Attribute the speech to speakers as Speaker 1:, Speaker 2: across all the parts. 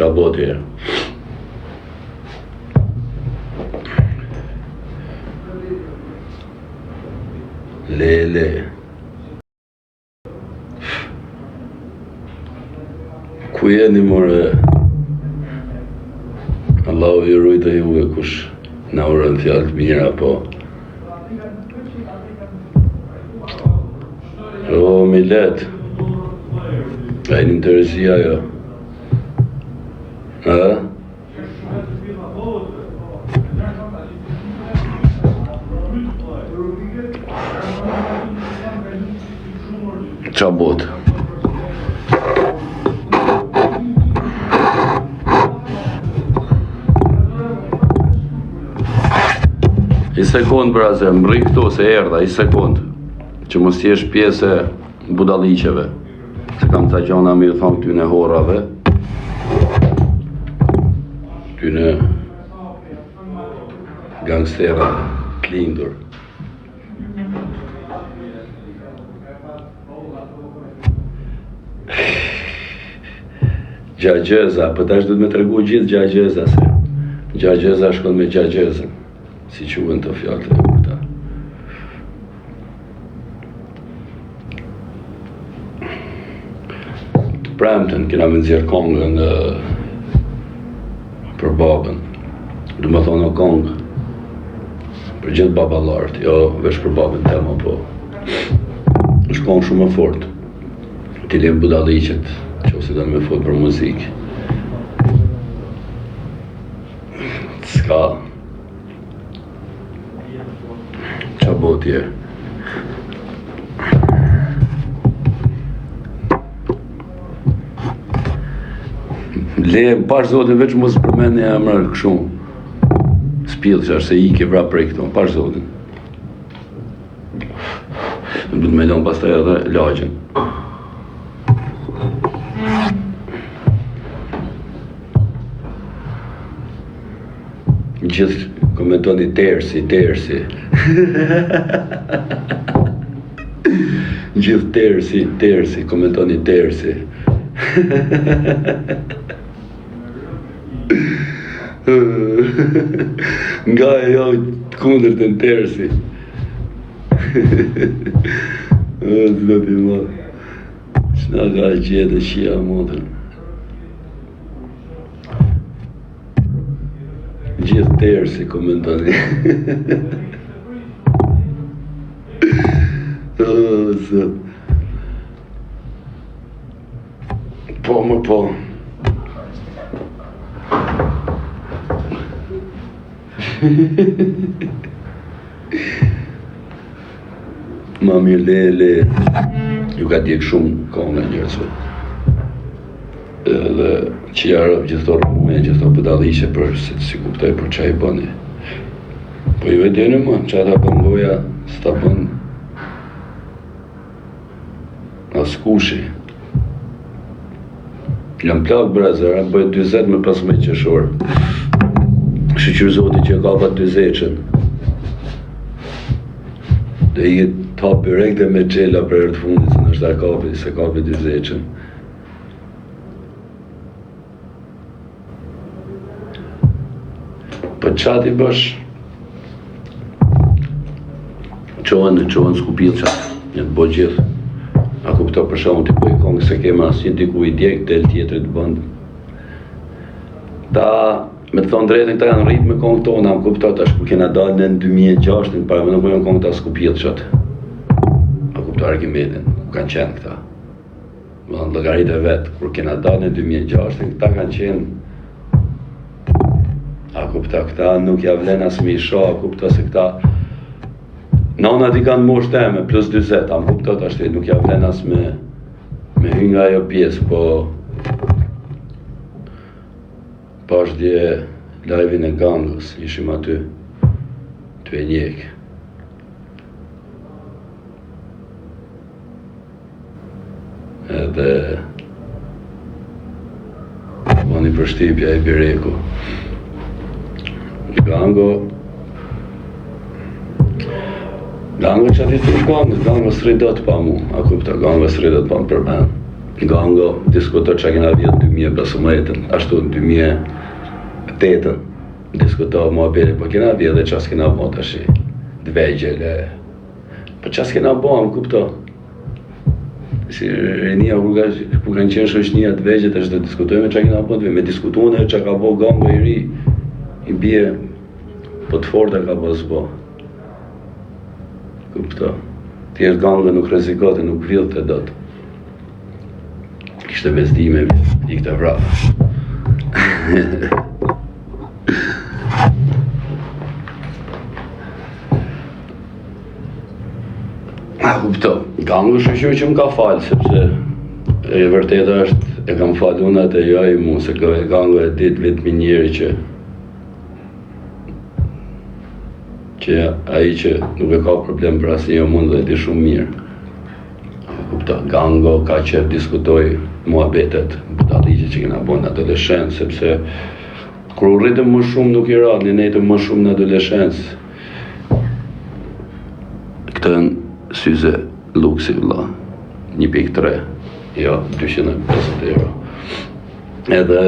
Speaker 1: Qa boti e? Le. Ku jeni more? Allahu ju rujtë juve kush na urën fjallë të mira, po. O, Milet, a e një interesia jo? A? Qa botë? I sekund, braze, më rri këtu se erdha, i sekund. Që mos t'jesh pjesë e budalliqeve. Se kam ta gjona mi thonë këtyne horave. Këtyne gangstera t'lindur. Gjagjeza, për tash du të me tregu gjithë gjagjeza se. Gjagjeza shkon me gjagjezën. Si quhen të fjallë të urta. Të premten kena me nxjerr kongën për babën. Du me thonë o kongë për gjithë babalartë, jo vesh për babën tema, po. është kongë shumë e fort. Ti lem budalliqet, që ose do me fort për muzikë. Ska. Qa boti e? Le, pash zotin veç mos përmeni e mërë këshu. Spillë që është se i ke vra prej këto, pash zotin. Në du të me lonë pastaj edhe lagjen. Gjithë komentoni tersi. Gjithë tersi, komentoni tersi. Nga e jo kundër të në tersi. Zoti ma, shna ka qede qia motër. Gjithë tersi komentoni. Zot. Po më po. Ma mirë le, ju ka djekë shumë kongë njërësve. Edhe që jarë gjithëtorë mume, gjithëtorë pëdalishe për si kuptoj për qa i bëni. Po ju e djene më, qa ta bëngoja, s'ta bën askushi. Jam plak brazer, bëjt 20 me 15 qeshor. Shqyqyr zoti që ka pa 20-qen. Dhe i tapi rekte me gjela për erë të fundit, se nështë kapi, se kapi 20-qen. Po qati bësh, qohen skupil qatë, një të bo gjithë. A kupto për shumë t'i bëj kongë se kema asë një diku i djekë, del tjetërit bëndë. Ta, me të thonë drejtën, ta janë rritë me kongë tonë, am kupto tash ku kena dalë në 2006, në parë, me nuk bëjmë kongë ta skupil qatë. A kupto Arkimetin, ku kanë qenë këta. Më thonë lëgarit e vetë, kur kena dalë në 2006, këta kanë qenë. A kupto këta nuk ja vlen as me isha, a kupto se këta nana ti kanë mosh teme, plus 20, am kuptot ashtë nuk ja vlen as me hy nga ajo pjesë, po pash dje live-in e Gangës, ishim aty, të e njekë. Edhe bani përshtypja e Bireku. Gango që ati të shkangës, gango së rridot pa mu, a kupta, gango së rridot pa më përben. Gango diskuto që kena vjetë 2015, ashtu në 2008 diskuto mua beri, po kena vjetë dhe qas kena bo të shi, dvegjele, po qas kena bo, më kupto. Si rinia ku kanë qenë shoqënia të vegjët, është të diskutojme që kena bo, me diskutune që ka bo Gango i ri, i bje, po të forta ka bo s'bo. Kupto. Thjesht Gango nuk rrezikote, nuk villte dot. Kishte bezdime, i këtë vrap. Kupto, Gango shoqëri që më ka falë, sepse e vërteta është, e kam falë unë atë jo i mu, se Gango e ditë vetëm njeri që ai që nuk e ka problem për asnjë mund dhe e di shumë mirë. Kupto, Gango ka qef diskutoj muhabetet, budalliqe që kena bon në adoleshencë, sepse kur u rritëm më shumë nuk i radhë, ne jetëm më shumë në adoleshencë. Këtë në syze luksi vëlla, 1.3, jo 250 euro. Edhe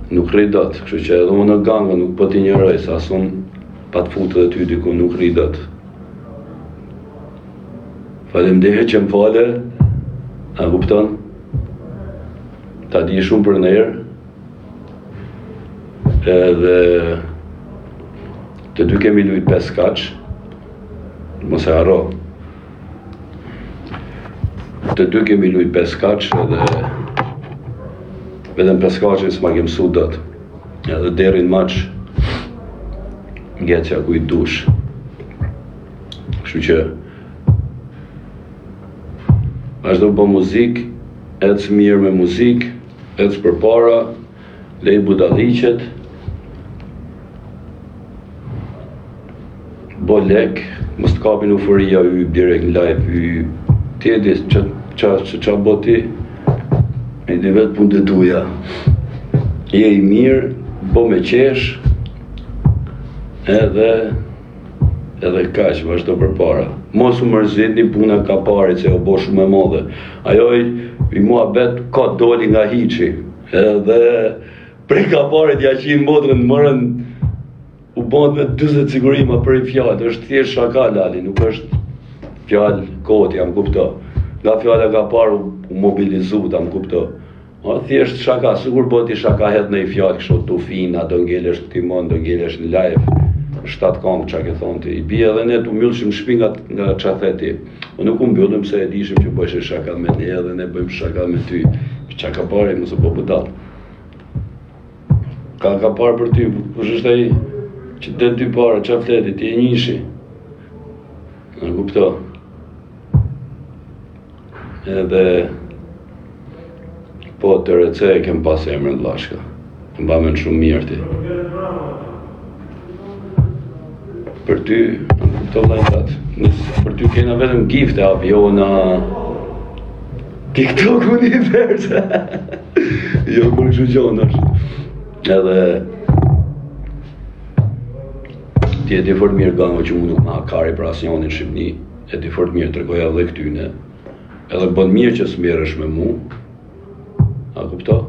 Speaker 1: nuk rri dot, kështu që edhe unë në Gango nuk po t'i njëroj, sa asun pa t'futë dhe ty diku nuk rri dot. Faleminderit që më fale, a kupton? Ta di shumë për nerë, edhe të dy kemi lujt 5 kaq, mos e harro. Të dy kemi lujt 5 kaq, edhe vetëm 5 kaqe s'ma ke mësu dot. Edhe deri në maç ngecja ku i dush. Kështu që vazhdo bo muzik, ec mirë me muzik, ec përpara, lej budalliqet, bo lek, mos të kapin euforia yp direkt në live, ti e di qa bo ti, e di vetë punë të tuja. Je i mirë, bo me qesh, edhe kaq, vazhdo përpara. Mos u mërzitni, puna ka parit se o bo shumë e madhe. Ajo i muhabet ka doli nga hiqi, edhe prej ka parit ja qinë motrën mërën u bënd me 20 sigurima për i fjallë, është thjesht shaka lali, nuk është fjallë koti, jam kupto. Nga fjalla ka parë u mobilizu, ta më kupto. Thjesht shaka, sigur boti shaka hedh në i fjallë kështu të fina, do ngelesh të timon, do ngelesh në live, 7 kam qa ke thonë ti. I bie edhe ne të mbyllshim shpin nga qa the ti. Po nuk u mbyllim se e dishim që bëjsh shaka me ne edhe ne bëjmë shaka me ty. Qa ka pare, mësë po budal. Ka parë për ty, kush është ai që të ty pare, qa fleti, ti e njishi. Në kupto. Edhe po të rece e kem pas emrën Llashka. Mba men shumë mirë ti. Për ty, në kupto lajtat, për ty kena vetëm gifte, aviona, TikTok univers. Jo, kur kështu gjonë është. Edhe ti e di fort mirë Gango që mu nuk ma hakari për asnjonin në Shqipni, e di fort mirë tregoja dhe këtyne. Edhe bën mirë që s'merresh me mu, a kupto?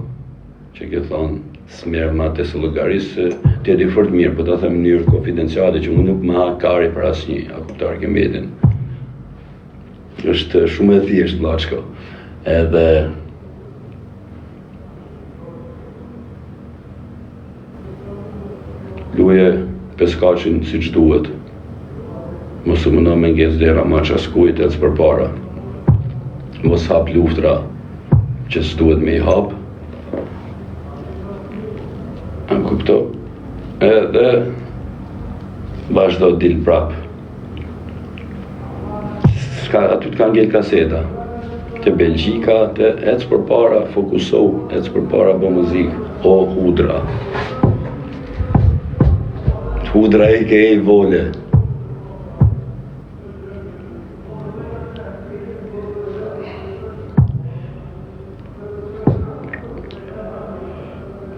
Speaker 1: Që ke thonë, s'merë ma të së llogarisë, ti e di fort mirë, po ta them në mënyrë konfidenciale që mu nuk ma hakari për asnjë, a kuptar ke mbeten. Është shumë e thjeshtë Llashko. Edhe luje peskaqin si që duhet. Mos u mëno me ngec dera ma qaskujt e për para. Mos hap luftra që s'duhet me i hap. Am kupto. Edhe vazhdo dil prap. Aty t'ka ngell kaseta. Te Belgjika, te ec për para, fokusohu, ec për para bë muzikë. O hudra. Hudra e ke e vole.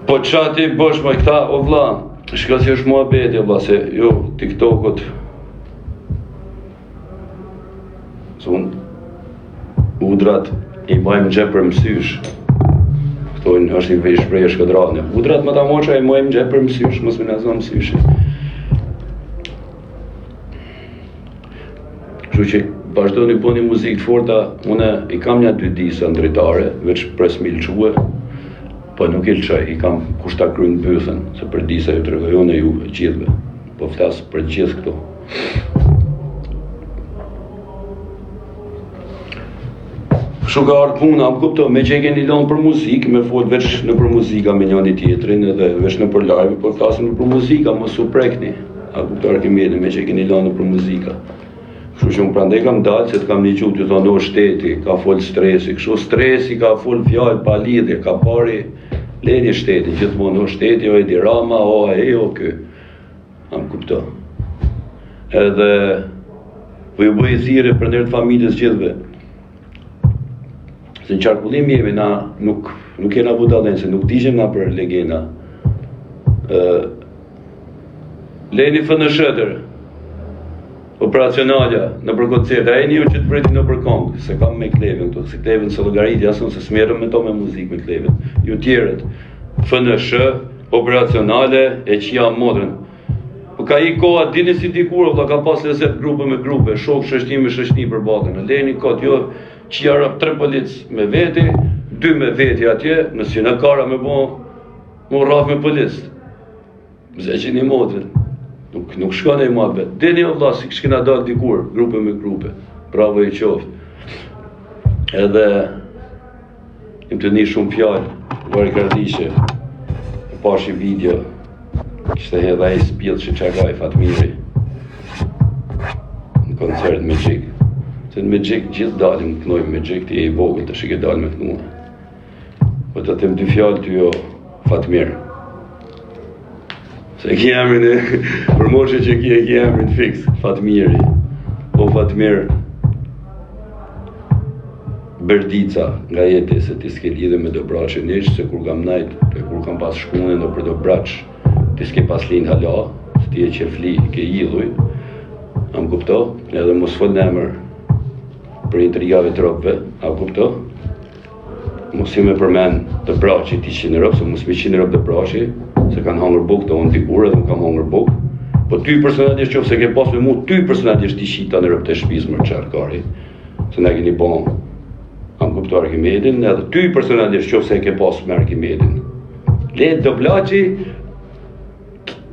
Speaker 1: Po qa ti bësh me këta, o vla, shka si është muhabeti, o vla, se jo, TikTokot, son, u hudrat i bajmë gjep për mësysh. Këtojnë është i shprehje shkëdrane. Hudrat më ta moqa i bajmë gjep për mësysh, mos me nazon mësyshi. Kështu që vazhdo një bëni muzikë të forta, une i kam një 2 disa ndritare, veç pres mi lëquë, po nuk i lëqaj, i kam kushta krynë bëthën, se për disa ju të regojone ju gjithve, po flasë për gjithë këto. Kështu ka ardhë puna, më kupto, me që e keni lanë për muzikë, me folë veç në për muzika me njëni tjetrin, edhe veç në për live, po flasim në për muzika, mos u prekni, a kupto Arkimedi, me që e keni lanë për muzika. Kështu që unë prandaj kam dalë, se të kam një gjutë, ju thonë, o shteti, ka folë stresi, kështu stresi ka folë fjallë pa lidhje, ka pari ledje shteti, gjithmonë, o shteti, o Edi Rama, o aje, o kë. Am kupto. Edhe, po ju bëj thirrje për ndër të familjes gjithve. Se në qarkullim jemi, na nuk jena budalen, se nuk digjem na për legena. Leni FNSH-tër, operacionalja në për koncert, a e një që të vreti në për kongë, se kam me Klevin këto, se Klevin së logarit, jasën se smerëm me to me muzikë me Klevin. Ju tjerët, FNSH, operacionale, e qia modrën. Po ka i koha, dini si dikur, ka pas lezet grupe me grupe, shok, shështni me shështni për batën. Leni kot, jo, qia rap 3 polic me veti, 2 me veti atje, nësë në kara me bo, mu raf me polic. Mze që një modrën. Nuk shkone i muhabet. Deni o vla, si këshkina dalë dikur, grupe me grupe. Bravo i qoftë. Edhe, im të një shumë fjallë, varë kardishe, e pashi video, kështë e hedha i spjellë që qakaj Fatmiri, në koncert me gjikë. Se në me gjikë gjithë dalim të knojmë me gjikë, ti e i vogël të shike dalim me të mua. Po të tem 2 fjallë të jo Fatmirë. Se ki emrin e, për moshe që ki emrin fix, Fatmiri, po Fatmir Berdica nga jeti, se ti s'ke lidhe me do braqe nish, se kur kam najt, kur kam pas shkune në për do braq, ti s'ke pas linë hala, se ti e qefli, ke idhuj, am kupto, edhe mos fol në emër për intrigave të ropëve, am kupto, mos i me përmen të braqe ti 100 ropë, se mos mi 100 ropë të braqe, se kanë hangër buk të onë dikur edhe më kam hangër buk. Po ty personalisht qofë se ke pas me mu, ty personalisht ti shita në rëpë të shpiz më qarë kari. Se ne keni bon, am kupto Arkimedin, edhe ty personalisht qofë se ke pas me Arkimedin. Le do blaqi,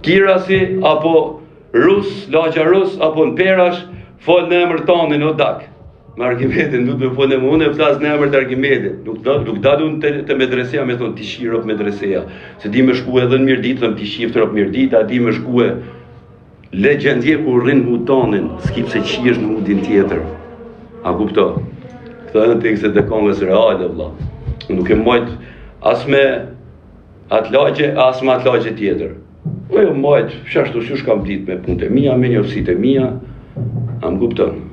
Speaker 1: kirasi, apo rus, lagja rus, apo në perash, fol në emër tonin o dak. Me Arkimedin, nuk me fol në më, unë e flas në emër të Arkimedin. Nuk dalu në të medreseja, me thonë, ti shirop medreseja. Se di me shku edhe në mirë ditë, thëmë ti shif të rop mirë ditë, a di me shku e legjendje ku rrinë hutonin, s'kip se qish në hudin tjetër. A kupto? Këta e në tekste të kongës reale, vla. Nuk e mojt as me atë lagje, as me atë lagje tjetër. Po jo mojt, shashtu s'ju shkam dit me punët e mija, me njofësit e mija, a më kupton?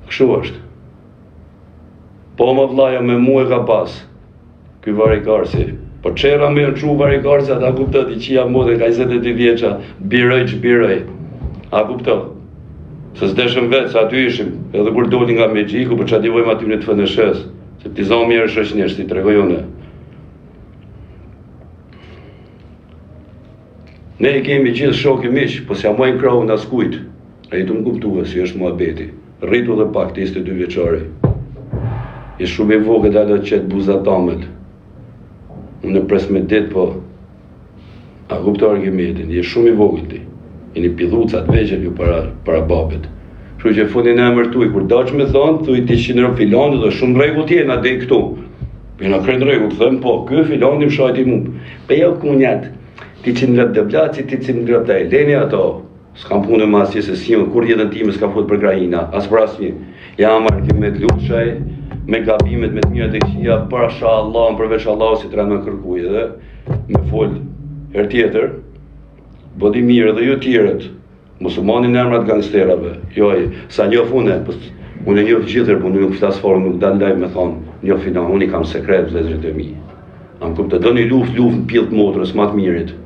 Speaker 1: Kështu është. Po më vlaja me mu e ka pas, këj varikarsi. Po qera me në qu varikarsi, ata kuptot i qia mode ka 22 vjeqa, biroj. A kuptot? Se s'deshëm vetë, se aty ishim, edhe kur doli nga me gjiku, për që ati vojmë aty në të FNSH-s, se t'i zonë mirë shëshnjesh, si të regojone. Ne i kemi gjithë shok i mish, po s'ja mojnë krahu në askujt, a i të më kuptua si është muhabeti. Rritu dhe pak të 22 vjeqari. I shumë i vogët alë qëtë buzatamet. Unë pres me dit, po a kupto Arkimedin, i shumë i vogët ti. I një pidhucat veqen ju para babet. Shru që fundin e emër tuj, kur daqë me thonë, thuj ti 100 euro filandi dhe shumë regu tjena dhe i këtu. Pina krenë regu, të thëmë, po, kë filandi më shajti mu. Pe jo kunjat, ti 100 euro dhe blaci, ti 100 euro dhe Eleni ato. S'kam punë më asje se si, kur jetën time s'ka fut për krajina, as për asnjë. Jam Arkimed luqaj, me gabimet, me të mira të këqija, parasha Allah, përveç Allah si të me kërkuj edhe, me fol her tjetër, bodi mirë dhe ju tjerët, musulmanin në emrat gangsterave, joj, sa njof une njof gjithër, po nuk flas forë, nuk dal live me thonë, njof fina, unë i kam sekret vëllezërit e mi. Am kuptoj, do një luft në pjellë të motrës, ma të mirit.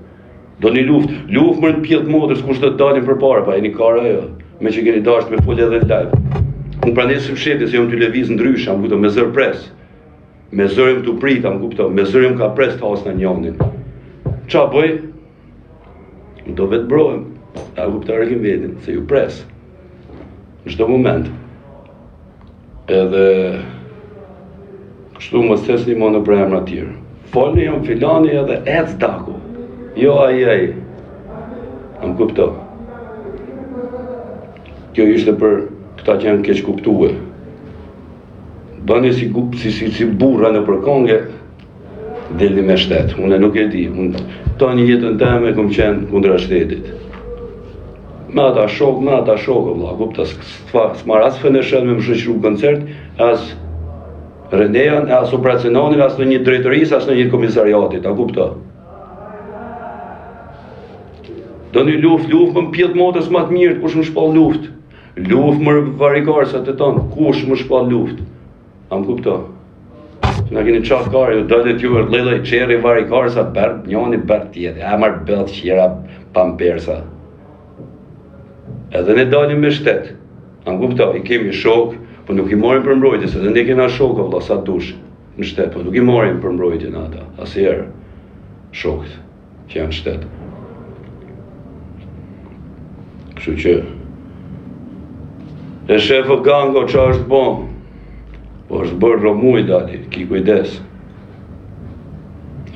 Speaker 1: Do një luft më në pjellë të motrës, kush do të dalin për para, pa e një kara jo, me që keni dasht me folje edhe live. Unë prandaj së fsheti se jam të lëviz ndryshe, am kupto, me zër pres. Me zërim të prit, am kupto, me zërim ka pres të hasna njonin. Qa bëj? Do vetë brohem, a kupto rëkim vetin, se ju pres. Në çdo moment. Edhe kështu mos thesni më në për emra tjerë. Folni jam filani edhe ec daku. Jo ai. Am kupto. Kjo ishte për këta që janë keq kuptue. Doni si burra në përkonge, deli me shtet. Unë nuk e di. Ta një jetën teme kom qenë kundra shtetit. Me ata shok, vëlla, kupta, s'mar as fënëshën me më shoqëru koncert, as Renejan, as operaciononin, as në një drejtëris, as në një komisariatit, a kupta. Do një luft më pjetë motës më të mirë, kush më shpall luft. Luft më varikarësat e tonë, kush më shpall luft. A më kupta. Në keni qatë kari, dojtë t'ju lejlej qeri varikarësa, bërë njoni bërë tjetë, e marë bëllë qira pampersa. Edhe ne dalim me shtet. A më kupta, i kemi shok, po nuk i morim për mbrojtjes, edhe ne kena shokë, vëlla, sa dush në shtet, po nuk i morim për mbrojtjen ata, asnjëherë shokët që janë në shtet. Kështu që e shefë gango që është bon, po është bërë romuj dali, ki kujdes.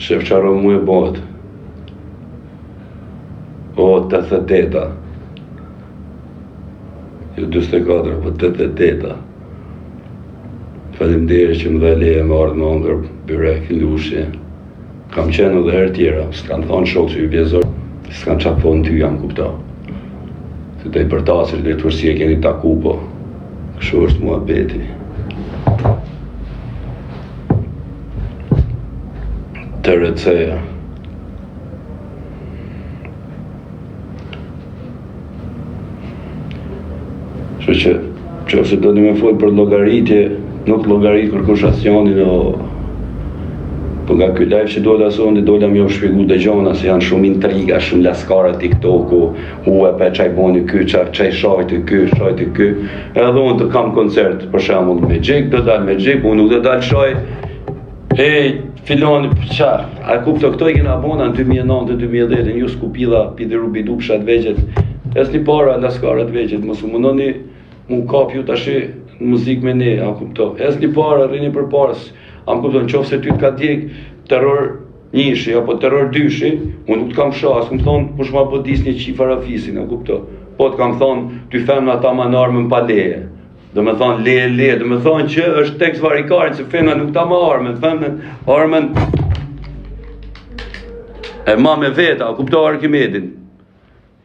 Speaker 1: Shef qa romuj bëhet. O, 88-a. Jo 24, po 88-a. Faleminderit që më dhe leje me ardhë në ongër, byrek, lushje. Kam qenë edhe herë tjera, s'kan thonë shokë që ju vjezor, s'kan qatë thonë ty jam kupta. Se të i përtasër dhe të vërsi e keni taku, po kështu është mua beti. Të receja. Që ose do një me folë për logaritje, nuk logarit kërkush asjonin, po nga ky live që dole asoni, dole më jo shpjegu dhe gjona, se janë shumë intriga, shumë laskara TikToku, e pe qaj boni ky, qaj shajti ky, edhe unë të kam koncert, për shembull me Gjik, do dal me Gjik, unë nuk do dal shaj, filoni, qa, a kupto, këto i kena bona në 2009-2010, ju skupila, pidi rubidu pshat veqet, es një para laskarat veqet, mos u mundoni mu kap ju tash në muzikë me ne, a kupto. Es një para, rrini për parës, a më kupto, në qofë se ty t'ka djek terror njëshi, apo terror dyshi, unë nuk t'kam shas, këmë thonë, kush ma po dis një qifa rafisin, a kupto. Po t'kam thonë, ty femna ta ma në armën pa leje. Do me thonë, leje, do me thonë që është tekst varikarin, se femna nuk ta ma armën, femnen, armën e ma me veta, a kupto Arkimedin.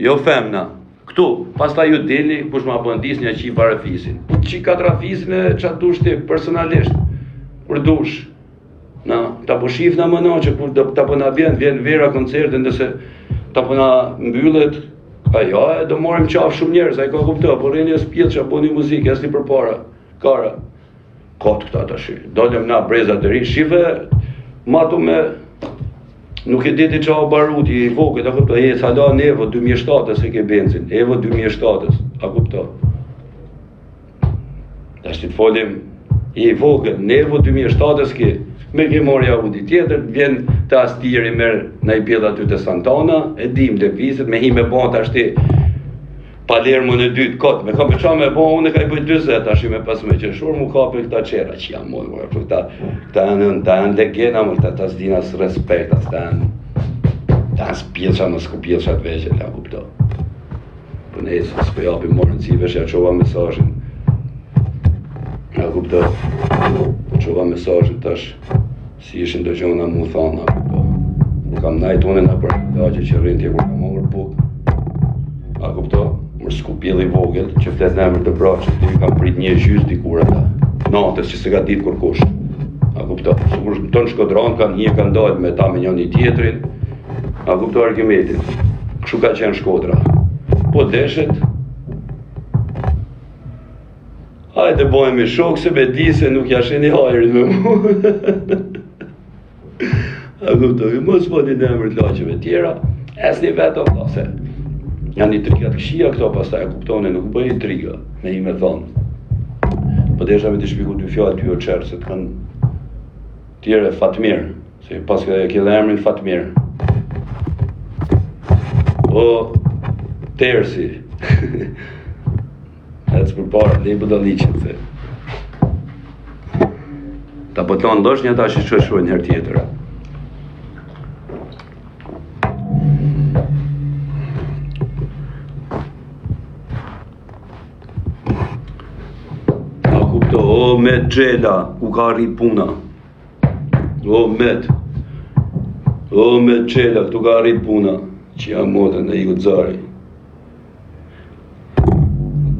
Speaker 1: Jo femna. Këtu, pas ta ju dili, kush ma bëndis një qifa rafisin. Qika të rafisin e qatë dush ti personalisht, kur dush. Ta po shifna më na që kur ta po na vjen vera koncertin, dhe se ta po na mbyllet, do morim qaf shumë njerëz, a i ka kupto, po rinje s'pjetë që po një muzikë, esni për para, kara. Kotë këta të shi, dolem na breza të ri, shive, matu me, nuk e diti qa o baruti, i vogët, a kupto, s'hala në Evo 2007 se ke benzin, Evo 2007, a kupto. Ta shti të folim, i vogët, në Evo 2007 s'ke, me ke morja Audi tjetër, vjen të astiri merë në i pjeda ty të Santana, e dim të visit, me hi me bon të ashti Palermo në dytë kotë, me ka me qa me bon, unë e ka i bëjt 20, ashti me pas me qeshur, mu ka për këta qera, që jam mojë, këta janë legena, ta s'dina së respekt, ta janë s'pjeqa në s'kupjeqa të veqet, ja kupto. Për ne, s'pe japi morën cive, që ja qova mesajin, ja kupto. Qova mesajin tash, si ishin të gjona mu thana, kam najt unë në për dagje që rrën tje kur kam omër puk, a kupto, mërë skupjeli vogel, që flet në emër të braqët, të kam prit një gjys dikur ata, natës që se ka dit kërkush, a kupto, sukur të në shkodran, kanë dalë me ta me njën i tjetrin, a kupto Arkimedin, kështu ka qenë Shkodra, po deshet, hajde bojmë i shokë, se me di se nuk jashen i hajrin me mu. A kupto, mos po një emër të laqeve tjera, es një vetë o se janë i trigat këshia këto, pas ta e kuptone, nuk bëj i triga, me i me thonë. po desha me të shpiku dy fjalë dy o qerë, se të kanë tjere Fatmir, se pas ka ke dhe emrin Fatmir. O Tersi. Ecë për parë, dhe i budalliqin, se. Ta po të ndosh një ta që shëshuaj njërë tjetër. O Met Gjela, ku ka rrit puna. O Met Gjela, këtu ka rrit puna, që jam modën e i Gudzari.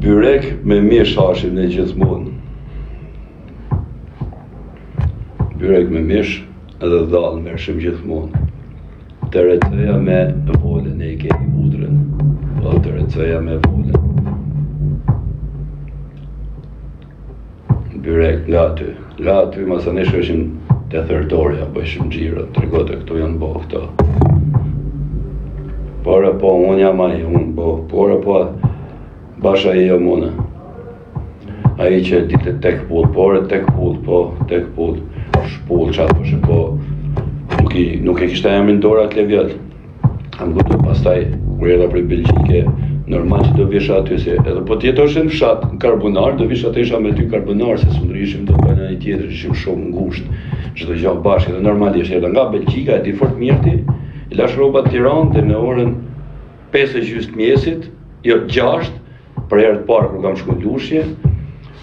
Speaker 1: Byrek me mish hashim në gjithmonë. Byrek me mish edhe dhallë mërshim gjithmonë. Të receja me volën e i kemi udrën. Të receja me volën. Byrek nga aty, masa ne shëshim të thërtorja, bëjshim gjira, të regote këtu janë bo këto. Por po, unë jam aji, unë bo, por po, basha i jam unë. Aji që ditë tek pull, por tek pull, shpull qatë përshë, po, nuk e kishtë emrin dora të levjall. Am gutë pastaj, kur jeda prej Belgjike, normal që do visha aty, se edhe po tjetoshin fshat në karbonar, do visha të isha me ty karbonar, se së ndryshim të bëjnë një tjetër, ishim shumë ngusht, që do gjohë bashkë, edhe normalisht, edhe nga Belgjika, e ti fort mirti, i lash roba Tiranë, dhe në orën 5 e gjysmë mjesit, jo 6, për herë të parë, kur kam shku në Lushje,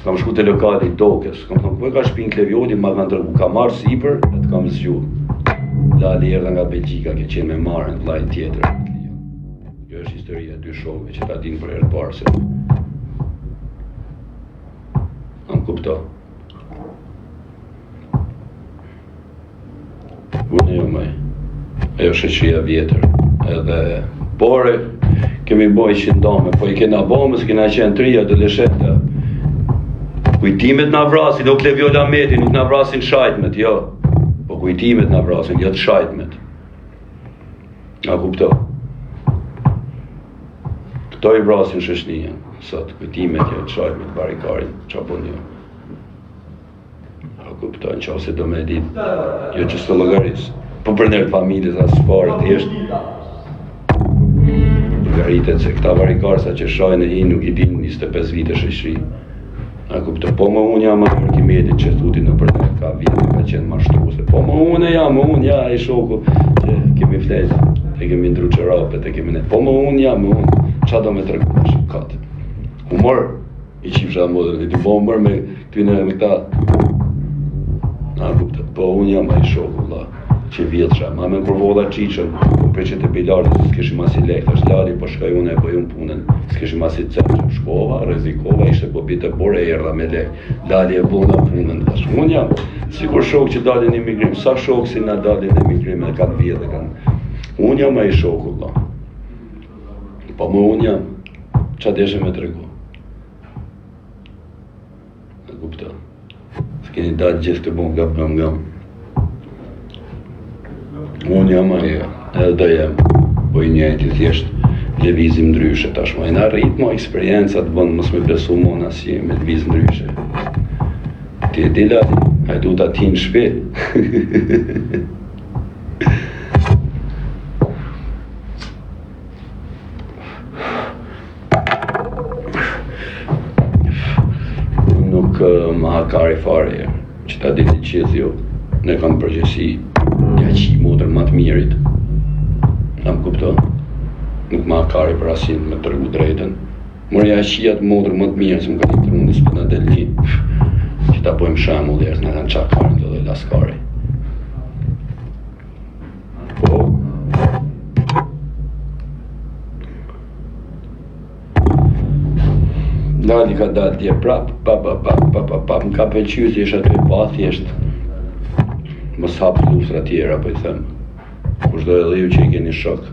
Speaker 1: kam shku të lokali i Tokës, kam thonë, ku e ka shpinë Klevjodi, ma kanë tërgu, ka marrë sipër, e të kam zgju. Lali erdha nga Belgjika, ke qenë me marrën, vlajn tjetër. Është historia dy shokëve që ta dinë për herë parë se. Am kupto. Unë jo maj. Ajo shëqia vjetër. Edhe pore kemi boj që ndome, po i kena bomës, kena qenë trija dhe lesheta. Kujtimet na vrasin, nuk Levjolla Meti, nuk na vrasin shajtmet, jo. Po kujtimet na vrasin, jo të shajtmet. A kupto. Këto i vrasin shëshnija, sot, kujtimet jo të shajt me të barikarin, qa po një. A kuptojnë që ose do me dit, jo që së logaris, po për nërë familjes asë pare të jeshtë. Logaritet se këta barikarë sa që shajnë e hi nuk i din 25 vite shëshri. A kuptojnë, po më unë jam atë Arkimetit që thuti në për nërë ka vjetë, ka qenë mashtruese. Po më unë ja e shoku që kemi fletë, e kemi ndru qërapet, e kemi ne. Po më unë jam, qa do me të rëgëtash, katë. Humor, i qifësha modën, e ti po humor me këtyne me këta. Na kuptë, po unë jam a i shoku, la, që vjetësha. Ma me në kur voda qiqën, preqet e bilartë, s'keshim asi lekta, shlari, po shkaj unë e bëjun punën, s'keshim asi cërë, shkova, rezikova, ishte po bitë e bore, erda me lek, dali e bëna punën, thash. Unë jam, si kur shokë që dalin emigrim, sa shokë si na dalin emigrim, e kanë vjetë, kanë. Unë jam a i shoku, la. Po më unë jam, qa deshe me të regu. Në kupta. S'keni dalë gjithë të bon nga. Unë jam aja, edhe do jem. Po i njëjti thjesht, levizim ndryshe tashma. E na rrit mo eksperiencat bëndë mos me besu mon asje me leviz ndryshe. Ti e dila, hajdu ta ti në shpi. Ma hakari fare, që ta diti qithë jo, ne kam përgjësi, ja qi modër ma të mirit. Kam kupto? Nuk ma hakari për asin me të rëgu drejten. Mërë ja qi atë modër ma të mirë, se më ka të rundës për në delni, që ta pojmë shamull jesë, në kanë qakarin të dhe laskari. Po, Lali ka dalë tje prap, më ka pëlqy si isha të pa thjesht mos hapë lustra tjera, po i them. Kushdo edhe ju që i keni shok,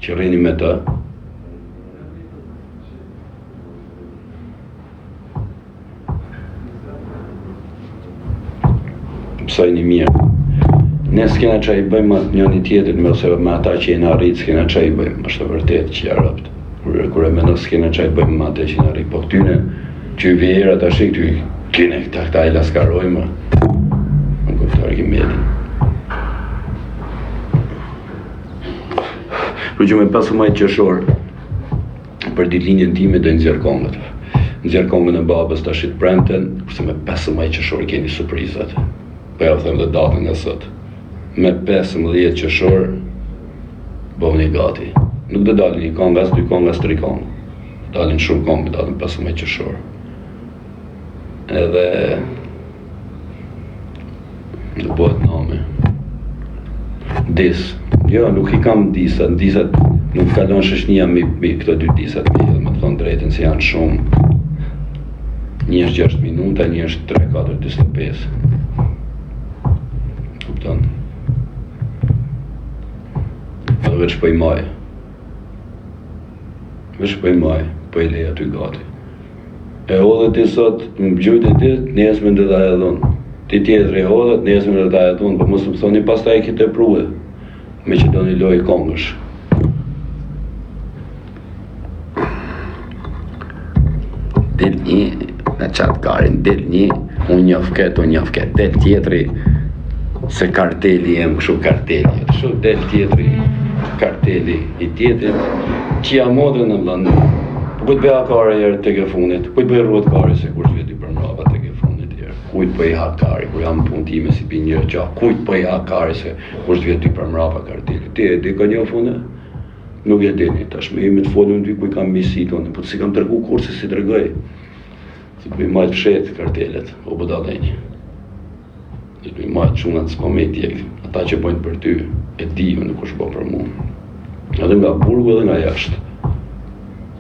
Speaker 1: që rrini me ta, pësajni mirë. Ne s'kena qa i bëjmë atë njëni tjetër, ose me ata që jena rritë s'kena qa i bëjmë, është të vërtet që ja rapt. Kur e menos s'kena qa i bëjmë me ata që jena rritë, po këtyne që vera tash këty kene këta e laskarojmë. Në kuptar ki medin. Për që me 15 qershor, për ditëlindjen time do nxjerr kongët. Nxjerr kongën e babës tash të premten, kurse me 15 qershor keni surprizat. Po ja them dhe datën nga sot. Me 15 qershor bëhuni gati. Nuk do dalin një kongë, as 2 kongë, as 3 kongë. Dalin shumë kongë, dalin 15 qershor. Edhe do bëhet nami. Dis. Jo, nuk i kam disat nuk kalon shëshnia me këto 2 disat me edhe, me të thonë drejtën se janë shumë. Një është 6 minuta, një është 3, 4, 25. Kupton? Edhe veç po i maj. Veç po i maj, po i leja ty gati. E hodhët ti sot, më gjujt e ti, nesme në dhe e dhonë. Ti tjetër e hodhët, nesme në dhe e dhonë, po mos më thoni pas ta e kite pruhe. Me që do një loj kongësh. Del një, në qatë karin, del një, unë njofket, del tjetëri, se karteli jem këshu karteli, këshu del tjetëri, karteli i tjetërit, që ja modën në vlandu. Kujt bëja kare jërë të ke funit, kujt bëja ruat kare se kur zveti për mrava të ke funit jërë, kujt bëj ha kare, kur jam pun time si pi njërë qa, kujt bëj ha kare se kur zveti për mrava karteli. Ti e di ka një funë? Nuk e dini, tash me ime të folën ty kuj kam misi tonë, po si kam tërgu kurse si tërgoj. Si të bëj majtë fshetë kartelet, o bëdaleni. Si të bëj majtë shunat s'ma me tjek, ata që bojnë për ty, e di ju nuk është bo për mu. Edhe nga burgu edhe nga jashtë.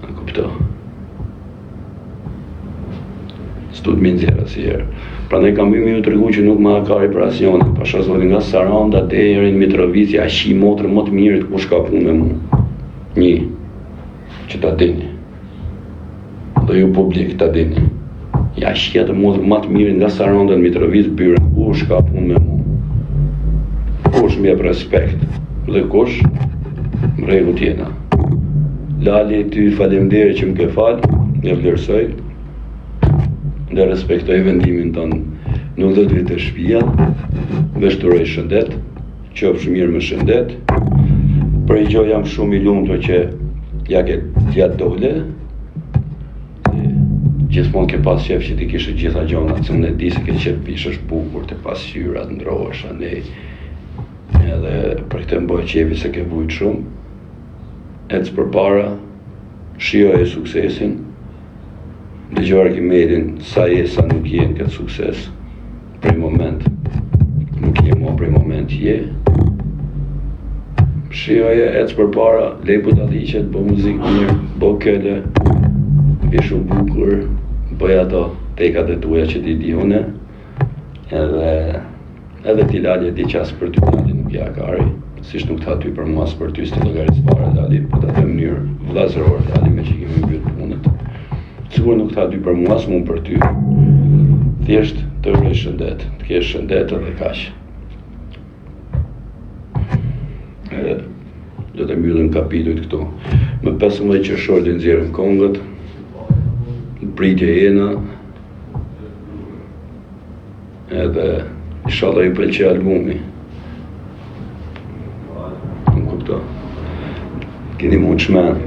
Speaker 1: Në kupto. S'du t'mi nxjerë asjerë. Pra ne kam bimi ju të regu që nuk ma kari për asjonet, pasha zoti nga Saranda dhe erin Mitrovici, a shi motrë më të mirët kush ka punë me mu. Një, që ta dini. Dhe ju publik ta dini. Ja shia të motrë më të mirët nga Saranda në Mitrovic, byrën kush ka punë me mu. Kush më jep respekt. Dhe kush, më regu tjena. Lali ty falemderi që më ke falë, një vlerësoj, dhe respektoj vendimin tonë, nuk do të vitë e shpia, veshturoj shëndet, qofsh mirë me shëndet, për i gjoj jam shumë i lumtur që ja ke t'ja dole, gjithmonë ke pas qef që ti kishe gjitha gjonat, se unë e di se ke qef pishësh bukur, të pasqyrat, ndrohesh, anej, edhe për këtë mboj qefi se ke vujt shumë, ecë për para, shioj e suksesin, dëgjuar Kimedin sa je sa nuk je në këtë sukses. Prej moment, nuk je mo prej moment je. Shioje, ecë për para, lej budalliqet, bo muzikë mirë, bo këlle, bishu bukur, bëj ato tekat e tuja që ti di une, edhe ti Lali e di qas për ty Lali nuk ja kari, siç nuk tha ty për mua për ty s'ti llogaris para Lali, po ta them mënyrë vllazërore Lali me që kemi mbyll punët. Sigur nuk tha ty për mua, s'mun për ty. Thjesht të uroj shëndet, të kesh shëndet edhe kaq. Do të mbyllim kapitujt këtu. Më 15 qershor të nxjerrim kongët, pritje jena, edhe inshallah i pëlqej albumi. Më kupto. Keni mund shmen.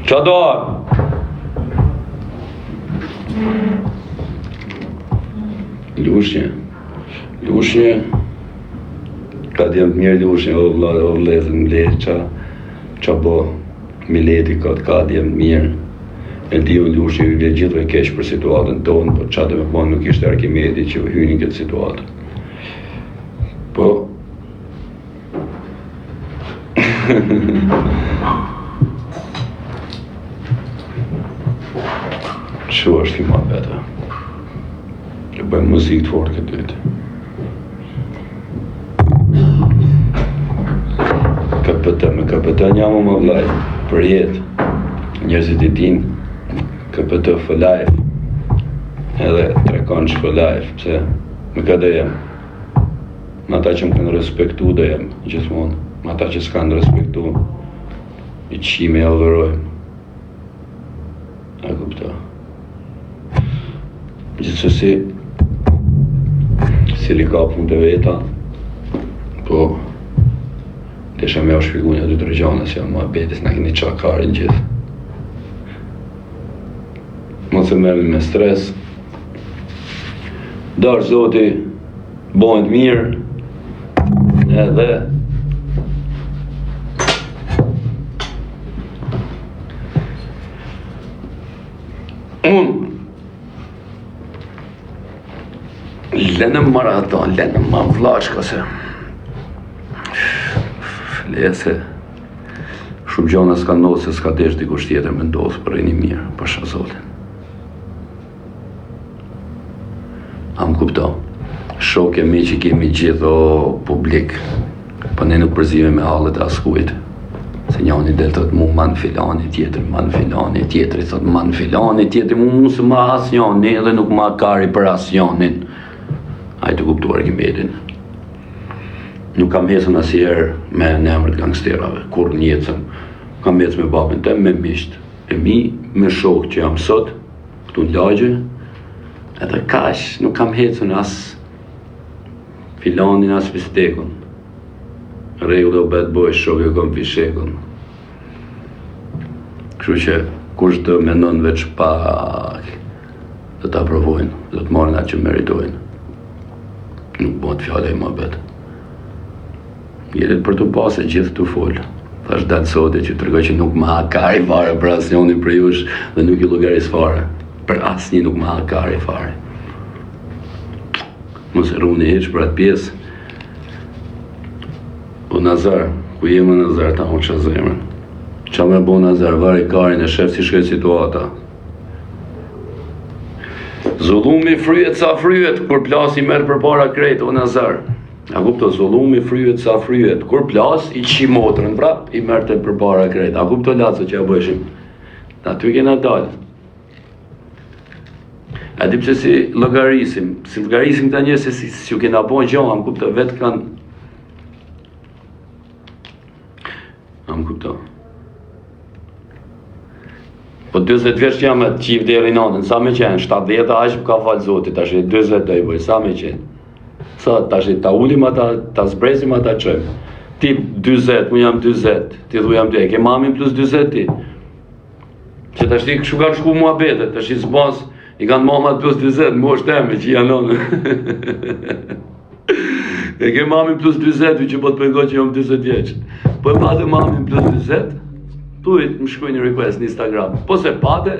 Speaker 1: Qa do? Lushnje, ka djemë të mirë lushnje, o vlezën mletë, qa bo, Mileti ka djemë të mirë, e di unë lushnje ju vje gjithve keq për situatën tonë, po qa të me thonë nuk ishte Arkimedi që hynin këtë situatë. Po, që është i ma beta? Që bëjmë muzikë të fortë këtë dytë. Me KPT njama më vlaj, për jetë, njerëzit i din, KPT for life, edhe trekonç for life, pse me këtë jem, me ata që më kanë respektu dhe jem, gjithmonë, me ata që s'kanë respektu, i qime e odhërojmë. A kupto? Gjithsesi, cili ka punë të veta, po desha me u shpigu një 2-3 gjana si janë muhabetis, na keni qakarin gjithë. Mos e merrni me stres. Dash Zoti, bojnë mirë, edhe unë lënëm maraton, lënëm ma vlashka se lese shumë gjona s'ka ndodhë se s'ka desh dikush tjetër me ndodhë për e një mirë, pasha Zotin. Am kupto, shok e mi që kemi gjithë o publik, po ne nuk përzime me hallet e askujt. Se njani del thot mu man filani, tjetër man filani, tjetëri thot man filani, tjetëri mu se ma as njani edhe nuk ma kari për as njanin. A i të kuptuar kimetin. Nuk kam hecën asjerë me në emrit gangsterave, kur njecëm. Kam hecë me babën tem, me misht. E mi, me shok që jam sot, këtu në lagje, edhe kash, nuk kam hecën as filanin, as fistekun. Regull o bad boy, shok e kom fishekun. Kështu që kush të menon veç pak, dhe ta provojnë, dhe të marrën atë që meritojnë. Nuk bëhet fjale i ma betë. Jetet për të pasë e gjithë të folë. Thash datë sote që të tërgoj që nuk ma hakari fare për asë njoni për jush dhe nuk i logaris fare. Për asë një nuk ma hakari fare. Mos e runi heq për atë pjesë. O Nazar, ku jemë Nazar ta unë që zemrën. Qa me bo Nazar, vari karin e shef si shkoj situata. Zullumi fryet sa fryet, kur plasi merë për para krejt, o Nazar. A kupto, zullumi fryet sa fryet, kur plas i qi motrën prap, i merë të për para krejt. A kupto laco që ja bëshim. Aty kena dalë. A di pse si logarisim këta njërë se si ju kena bo gjohë, am kupto, vetë kanë... Am kupto. Po 20 vjeç jam atë qif deri natën, sa me qenë, 70 aq ka falë Zotit, tash 20 do i bëj, sa me qenë. Sa tash ta ulim ata, ta zbresim ata çojmë. Ti 40, unë jam 40, ti thu jam 2, ke mamin plus 40 ti. Që tash ti kështu kanë shku muhabetet, tash i zbas, i kanë mamat plus 40, mosh teme që janë onë. E ke mamin plus 40, që po të pengoj që jam 40 vjeç. Po e pate mamin plus 40, tuit më shkuj një request në Instagram. Po se pate,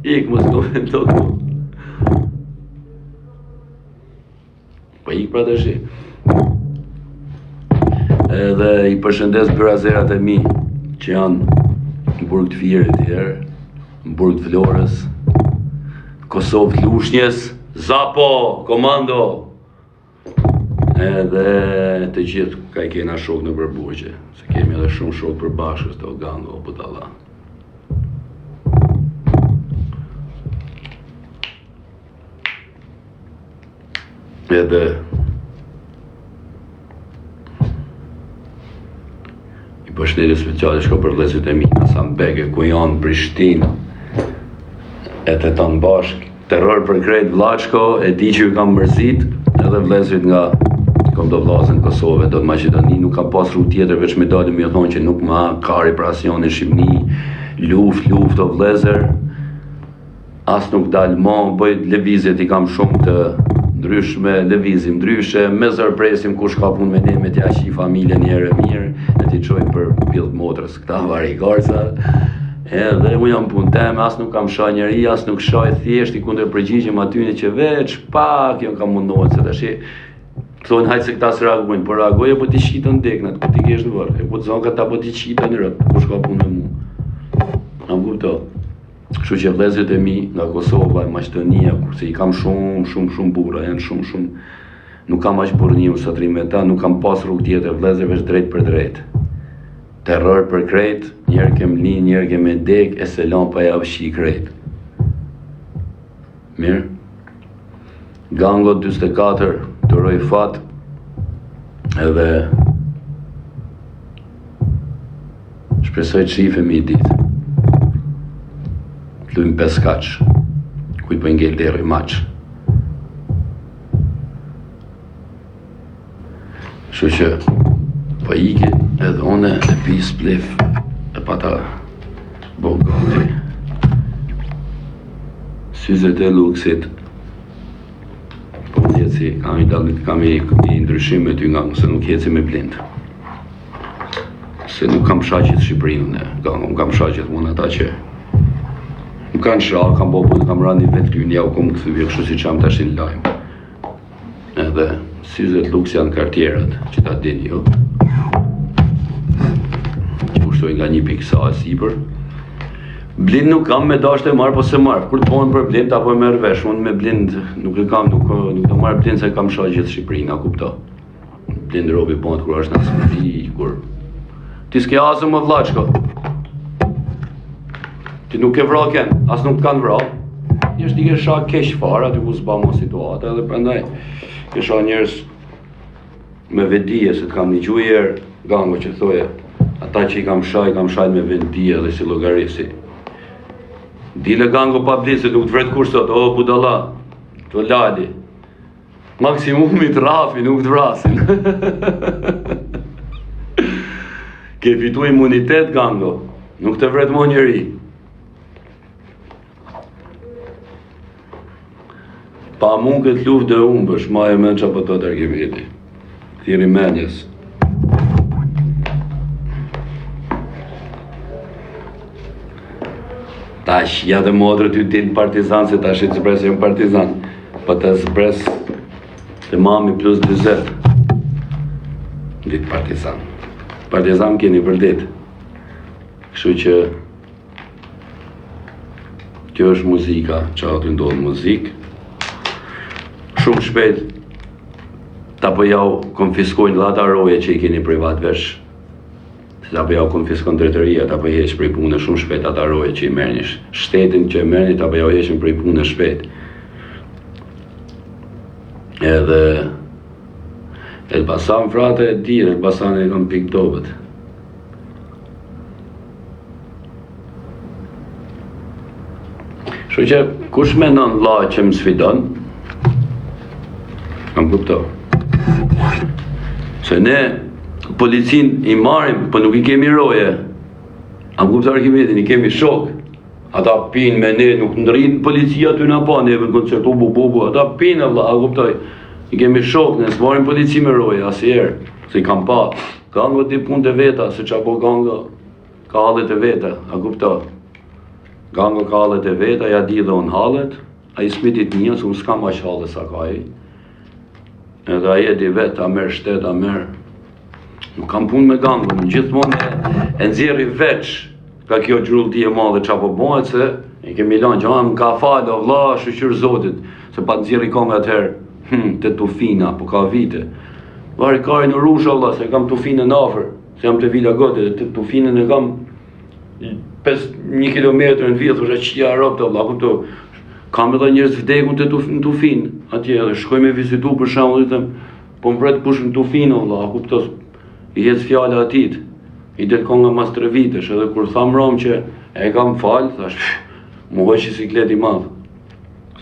Speaker 1: ik më s'komentot mu. Po ik pra të shi. Edhe i përshëndes byrazerat e mi, që janë në burg të Firit tjerë, në burg të Florës, Kosovë të Lushnjës, Zapo, komando. Edhe të gjithë ka i kena shok në përburgje, se kemi edhe shumë shok për bashkës të gango, o budalla. Edhe i përshëndetje speciale shko për vëllezërit e mi në Sambege, ku janë Prishtinë, e të tanë bashkë, terror për krejt Vlaçko, e di që ju kam mërzit, edhe vëllezërit nga kom do vllazën në Kosovë, do në Maqedoni, nuk kam pas rrugë tjetër veç me dalim i thonë që nuk ma kari për asnjën në Shqipni, luft o vëllezër, as nuk dalë ma, bëjt lëvizjet i kam shumë të ndryshme, lëvizim ndryshe, me zërpresim kush ka punë me ne, me t'ja qi familje njëre mirë, e t'i qojnë për pillë motrës, këta vari garca, edhe unë jam punë teme, as nuk kam shaj njeri, as nuk shaj thjesht i kundër përgjigjim atyne që veç pak jo kam mundohet, se tash thonë hajtë se këta së reagojnë, por reagoje po t'i qitën deknat, po t'i kesh në vërë, e po të zonë këta po t'i qitën në rëpë, kush ka punë me mu. Am kupto. Kështu që vëllezërit e mi nga Kosova, Maqedonia, kurse i kam shumë burra, janë shumë, nuk kam aq burrniu sa trim me ta, nuk kam pas rrugë tjetër, vëllezër veç drejt për drejt. Terror për krejt, njerë kem linë, njerë kem e dek, e se lan pa javë shi krejt. Mirë. Gango 24, të roj fat, edhe shpresoj të shifemi i ditë. Lujmë 5 kaç, kujt po ngel deri maç. Kështu që po iki edhe one e pi splif e pata bogati. Syzet e luksit po jeci kam i ndryshime ty nga se nuk jeci me blind. Se nuk kam shaqet Shqipërinë, unë kam shaqet mund ata që nuk kanë shaq, kam bobu, kam rani vetë ty një u kom këthyvje, kështu si që am tash në lajmë. Edhe syzet luks janë kartjerat, që ta dini jo. Që ushtoj nga 1.sa e sipër. Blind nuk kam me dasht e marrë, po se marrë. Kur të pojnë për blind, apo e merr vesh. Unë me blind nuk e kam, nuk të marrë blind se kam shaqet Shqipërinë, a kupto. Blind robi pojnë kur është në smëri, kur... Ti s'ke asë më vlaqko. Ti nuk e vra ken, as nuk kanë vra. Ti është dike shak keq fara, aty ku s'ba mo situata, edhe prandaj kisha njerës me vedije, se të kam një gjujer gango që thoje, ata që i kam shaj me vendije dhe si logarisi. Dile gango pa blind, se nuk të vret kur sot, o budala, të lali. Maksimumit rafi, nuk të vrasin. Ke fitu imunitet, gango, nuk të vret mo njeri. Pa mund këtë luft dhe umbësh, ma e men që për të tërgjimiti. Thiri menjes. Tash, ja dhe modrë ty t'il partizan, se tash i të zbres e partizan. Po të zbres të mami plus 20. Dit partizan. Partizan keni për dit. Kështu që kjo është muzika, që aty ndodhë muzikë. Shumë shpejt ta po jau konfiskojnë dhe ata roje që i keni privat vesh. Ta po jau konfiskojnë drejtëria, ta po heq prej punë shumë shpejt ata roje që i merrnish. Shtetin që e merrni, ta po jau heqin prej punë shpejt. Edhe Elbasan frate e di, Elbasan e kam pik dobet. Kështu që kush menon la që më sfidon, kam kupto. Se ne policin i marim, po nuk i kemi roje. Am kupto Arkimetin, i kemi shok. Ata pinë me ne, nuk ndrinë policia ty në pa, neve në koncert, bubu, ata pinë, Allah, a kuptoj. I kemi shok, ne s'marim polici me roje, asjerë, se i kam pa. Gango t'i punë të veta, se qa po gango, ka hallet e veta, a kupto. Gango ka hallet e veta, ja di dhe unë hallet, a i smitit një, se unë s'kam aq hallet sa ka i. Edhe a jeti vetë, a merë shtet, a merë. Nuk kam punë me gango, në gjithmonë e nxjerri veç, ka kjo gjrullti e madhe qa po bëhet, se i kemi lanë që më ka falë, o vlla, shqyr zotit, se pa nxjerri konga atëherë, të tufina, po ka vite. Vari kari në rusha, vlla, se kam tufinën afer, se jam të vila gote, të tufinën e kam 1 kilometrë në vjetë, është qia ropë të vlla, këto, kam edhe njerëz vdekun të tufin, atje edhe shkoj me vizitu për shembull, ditëm, po mbret kush në tufin, vlla, kuptos, i ec fjala atit, i del konga mas 3 vitesh, edhe kur tham rom që e kam fal, thash, më hoq siklet i madh.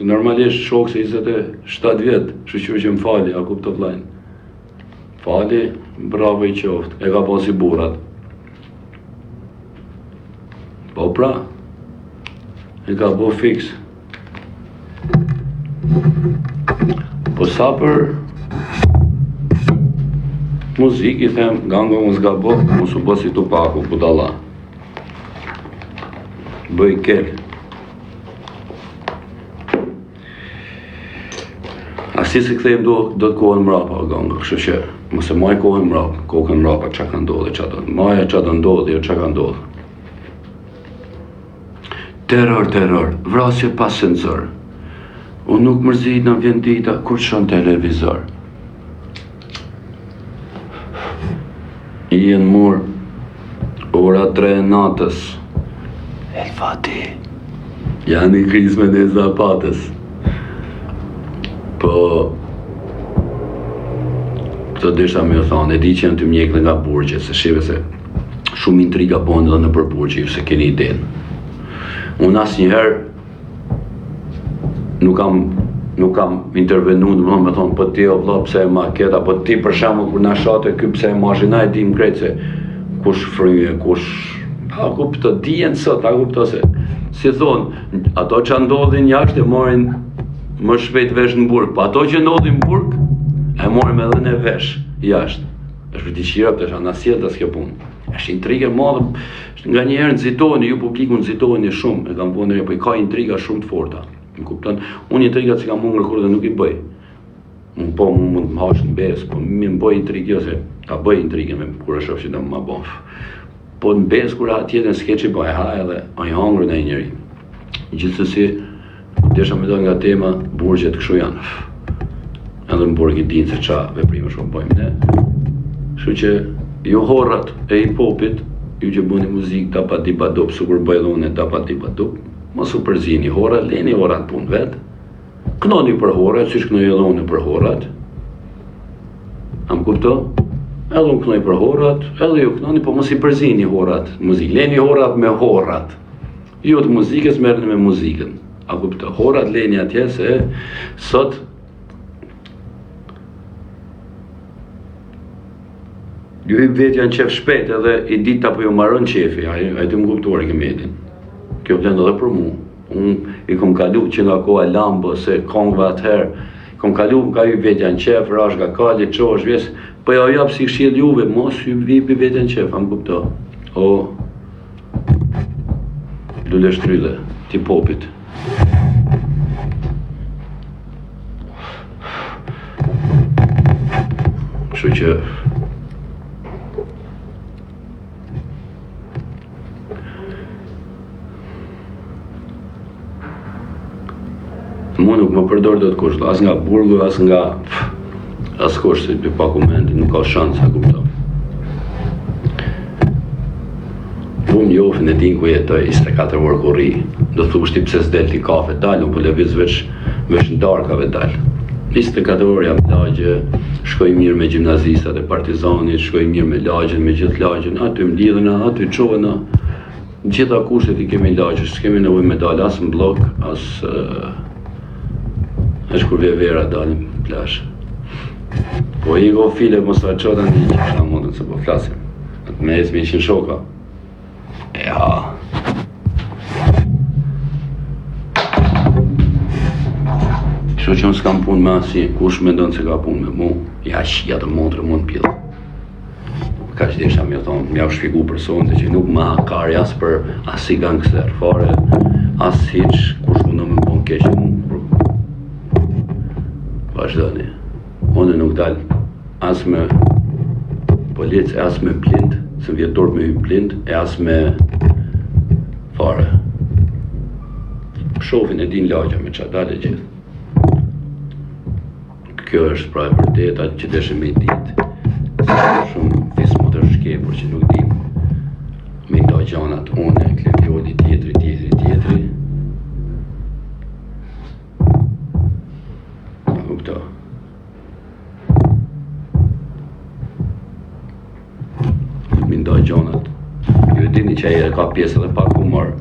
Speaker 1: Se normalisht shok se 27 vjet, kështu që më fali, a kupto vllajn. Fali, bravo i qoftë, e ka posi burrat. Po pra, e ka bo fix. Po sa për muzikë, i them, gango mu s'ga bo, mu su bo si Tupaku, budalla. Bëj kel. Asi se këthejmë do të kohën mrapa, gango, kështu që, mëse maj kohën mrapa, kokën mrapa, qa ka ndodhe, qa do, maja qa do ndodhe, jo qa ka ndodhe. Terror, vrasje pas senzor. Unë nuk mërzit në vjen dita kur shon televizor. I jenë mur, ora 3 natës. El Fati. Janë i krizme në zapatës. Po, këtë deshta me o thonë, e di që janë të mjekë nga burgje, se shive se shumë intriga bënë dhe në për burgje, se keni idenë. Unë asë njëherë nuk nuk kam intervenu, me thonë, po ti o vlla pse e ma ket, apo ti për shembull kur na shate ky pse e mashina e dim krejt se kush fryje, kush a kupto dijen sot, a kupto se si thon, ato që ndodhin jashtë e morin më shpejt vesh në burg, po ato që ndodhin në burg e morim edhe në vesh jashtë. Është për dëshira të shana sjell tas kjo punë. Është intrigë e madhe, nga një herë nxitoheni, ju publiku nxitoheni shumë, e kam punë, po ka intriga shumë të forta. Më kupton? Unë intrigat që kam humbur kur dhe nuk i bëj. Unë po mund të më hash në besë, po më bëj intrigë ose ta bëj intrigën me kur e shoh që do më bof. Po në besë kur atë tjetër skeçi po e ha edhe ai hangër në njëri. Gjithsesi, desha më dal nga tema burgjet kështu janë. Edhe në burg i dinë se ç'a veprime shumë bëjmë ne. Kështu që jo horrat e hip-hopit, ju që bëni muzikë ta pa di pa dop, sikur bëj edhe unë ta pa di pa dop. Mos u përzini horrat, leni horrat punë vet. Knoni për horrat, siç knoj edhe unë për horrat. Am kupto? Edhe unë knoj për horrat, edhe ju knoni, po mos i përzini horrat. Muzikë, leni horrat me horrat. Jo të muzikës, merrni me muzikën. A kupto? Horrat leni atje se sot ju i vetja në qef shpejt edhe i dit apo ju marrën qefi, a ti më kuptuar i kemedin. Kjo vlen edhe për mu. Unë i kom kalu që nga koha lambo se kongve atëherë, kom kalu nga ju vetja në qef, rash nga kalli, qosh, vjes, po ja japë si këshill juve, mos ju vipi vetja në qef, a më kupto. O, lule shtrydhe, ti popit. Kështu që mu nuk më përdor do të kush, as nga burgu, as nga as kush, se për pakumenti, nuk ka shansë, a kupto. Unë njofën e din ku jetoj 24 orë ku ri, do thush ti pse s'del ti kafe dal, unë po lëviz veç në darkave dal. 24 orë jam lagje, shkoj mirë me gjimnazistat e Partizanit, shkoj mirë me lagjen, me gjithë lagjen, aty mlidhena, aty qohena, gjitha kushtet i kemi lagje, s'kemi nevojë me dal as në blok, as është kur vje vera dalim plash. Po i go file mos ta çoda një që kësha mundën se po flasim. Atë me esmi ishin shoka. Ja. Kështu që unë s'kam punë me asi, kush me ndonë se ka punë me mu, ja shia të montre mund pjellë. Ka që desha mjë thonë, mja u shpiku personë që nuk ma hakari as për asi gangster fare, as hiq, kush mundon me bon keqë mu. Vazhdoni, unë nuk dal as me policë, as me blind, se vjetor me hy blind, e as me fare. Shofin e din lagja me qa dale gjithë. Kjo është pra e vërteta që deshe me i ditë. Shumë fismo të shkepur që nuk dim. Me i do gjanat une, klepioli tjetri. Mindoj gjonat. Ju e dini që e ka pjesë edhe pak humor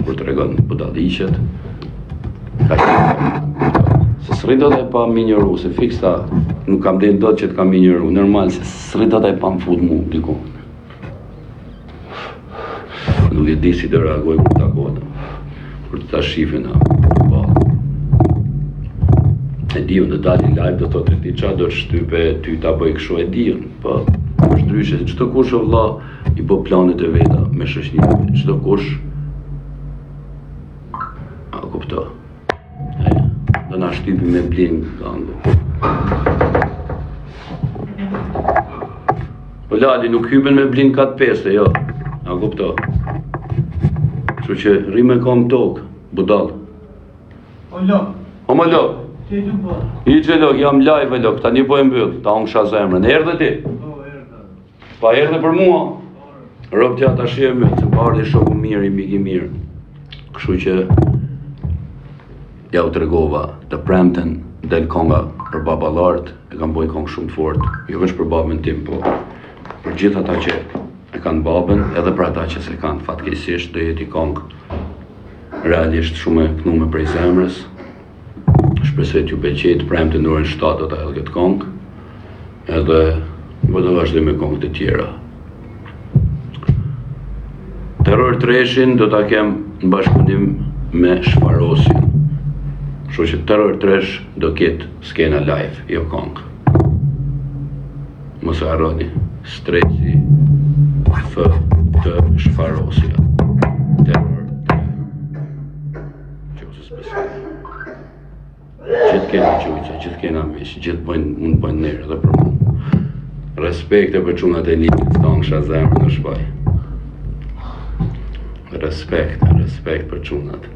Speaker 1: kur të regon budalliqet. Ka që se s'rri do të e pa minjëru, se fiks ta nuk kam den do të që të kam minjëru, normal se s'rri do të e pa më fut mu diku. Nuk e di si të reagoj kur të akodëm, kur të ta shifin a balë. E diun të dalin live do thotë ti qa do të shtype ty ta bëj kështu e diun, po është ndryshe se çdo kush o vlla i bë planet e veta me shoqërinë, çdo kush a kupto. Do na shtypi me blin gangu. Po lali nuk hypen me blin kat peste, jo. A kupto. Kështu që rri me kom tok, budall. O më lok. I gjelok, jam live e lok, tani po e mbyll, ta unë kësha zemrën. Erdhe ti? Pa erdhe për mua? Rob tja ta shie me, se pa ardhe shoku mirë, i mik i mirë. Kështu që ja u tregova të premten del konga për babalart, e kam boj kong shumë të fort, jo veç për babën tim, po për gjithë ata që e kanë babën, edhe për ata që se kanë fatkeqësisht, do jeti kong realisht shumë e knume prej zemrës. Shpresoj t'ju pëlqej, të premte në orën 7 do ta hedh këtë këngë. Edhe do të vazhdoj me këngët e tjera. Terror Treshin do ta kem në bashkëpunim me Shfarosin. Kështu që Terror Tresh do ketë skena live, jo këngë. Mos e harroni, Streci F të Shfarosja. Terror Qose special. Gjithë kena qujqa, gjithë kena mish, gjithë unë bëjnë nërë dhe për mu. Respekte për qunat e lidit, thonë kësha zemrë në shpaj. Respekt për qunat.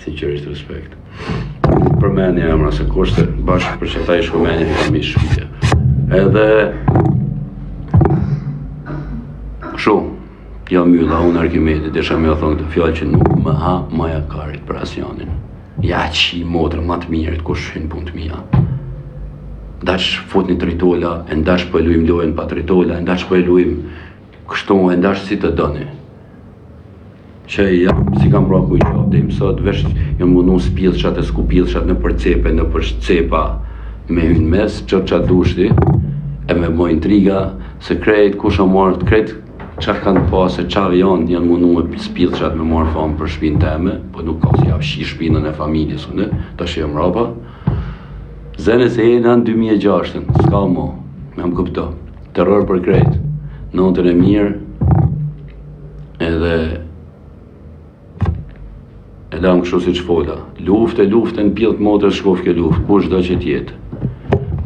Speaker 1: Sinqerisht respekt. Përmenja emra se kushte, bashkë për që ta i shkomenja i kam i shpite. Edhe kështu, jam mylla unë Arkimedit, desha me o thonë këtë fjallë që nuk më ha maja karit për asjanin. Ja që i motrë ma të mirët kush hynë punë të mija. Ndash fut një tritola, e ndash po e luim lojën pa tritola, e ndash po e luim kështu, e ndash si të dëni. Që jam, si kam pra kuj qop, dhe i mësot vesh jam mundu spilshat e skupilshat në përcepe, në përcepa me hynë mes, që dushti, e me bo intriga, se krejt kush o marrë, krejt qa kanë pas e qa janë mundu me spilshat me marrë famë për shpinë teme, po nuk ka si javë shi shpinën e familjes unë, ta shi jam rapa. Zene se e në 2006, s'ka mo, me më kupto, terror për krejt, notën e mirë, edhe e dam kështu si që fola. Lufte në pjellë të motër shkof ke luft, kush do që tjetë.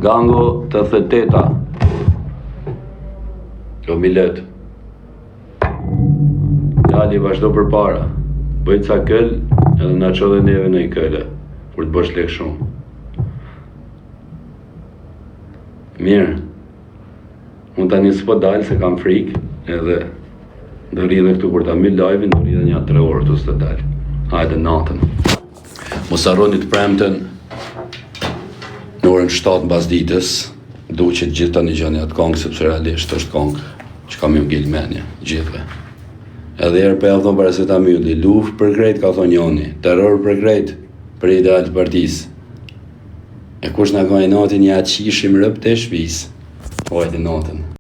Speaker 1: Gango të thëteta. Jo milet. Dali vazhdo për para. Bëjt ca këll, edhe na qo dhe neve në i këlle, kur të bësh lek shumë. Mirë. Unë tani s'po dalë se kam frikë, edhe do rridhe këtu kur ta mil live-in, do rridhe një 3 orë të s'të dalë. Hajde natën. Mos harroni të premten në orën 7 mbas ditës, duqet gjithë tani gjani atë kongë, sepse realisht është kongë që kam ju ngellë menja, gjithve. Edhe herë për e thonë për e se ta mjulli, luft për krejt, ka thonë njoni, terror për krejt, për ideal të partisë. E kush në ka i natin, ja qishim rëp të shpis. Hajde natën.